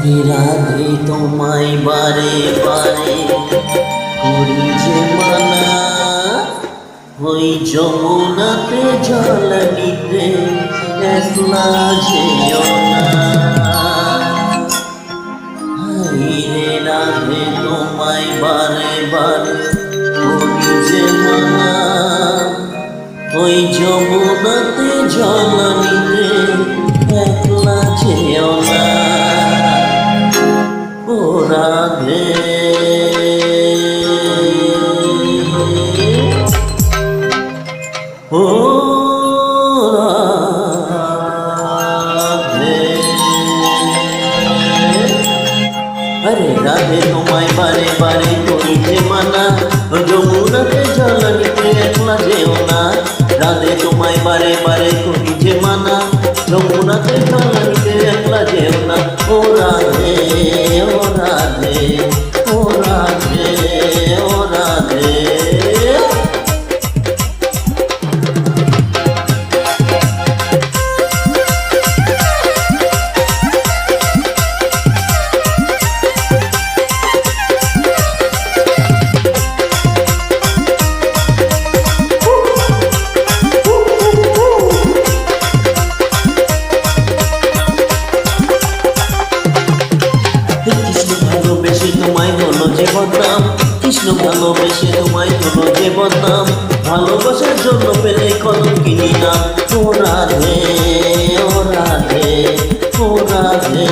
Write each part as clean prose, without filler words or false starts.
রাধে তোমায় বারে বারে করি যে মানা, ওই যমুনাতে জল নিতে একলা যেও না। হায়রে রাধে তোমায় বারে বারে করি যে মানা, ওই যমুনাতে জল নিতে একলা যেও না। ও রাধে ও রাধে, আরে রাধে তোমায় বারে বারে করি যে মানা, যমুনাতে জল নিতে একলা যেও না। রাধে তোমায় বারে বারে করি যে মানা, যমুনাতে জল নিতে একলা যেও না। ও রাধে ও রাধে ও রাধে ও রাধে। ভালোবেসে তোমায় হলো যে বদনাম, কৃষ্ণ ভালোবেসে তোমায় হলো যে বদনাম, ভালোবাসার জন্য পেলে কলঙ্কিনী নাম। ও রাধে ও রাধে ও রাধে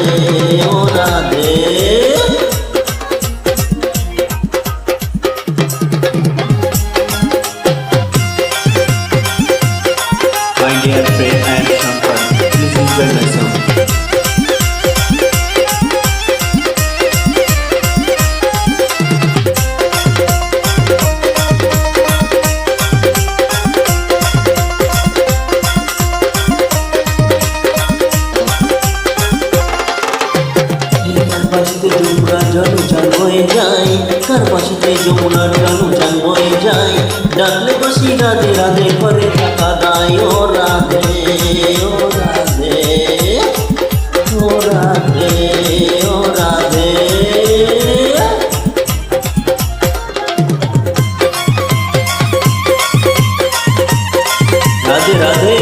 ও Radhe. My dear friend, I am Shankar. Please enjoy my song. Jamuna জল জল হয়ে যায়, কার পাশে যমুনার জল জল হয়ে যায়। ডাকলে বাসি রাধে রাধে করে থাকা দায়। ও রাধে ও রাধে ও রাধে ও রাধে। রাধে রাধে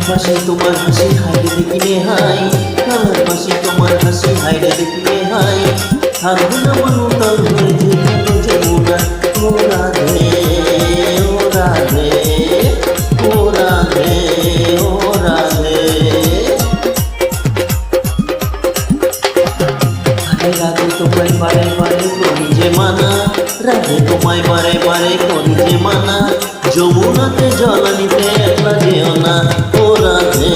পাশে তোমার হাসি হাইরে দেখিলে হাই, কালার পাশে তোমার হাসি হাইরে দেখিলে হাই। থাকবে না মনুতাল হয়ে যে যমুনা। ও রাধে ও রাধে ও রাধে ও রাধে। আরে রাধে তোমায় বারে বারে করি যে মানা, রাধে তোমায় বারে বারে করি যে মানা, যমুনাতে জল নিতে একলা যেও না। ও রাধে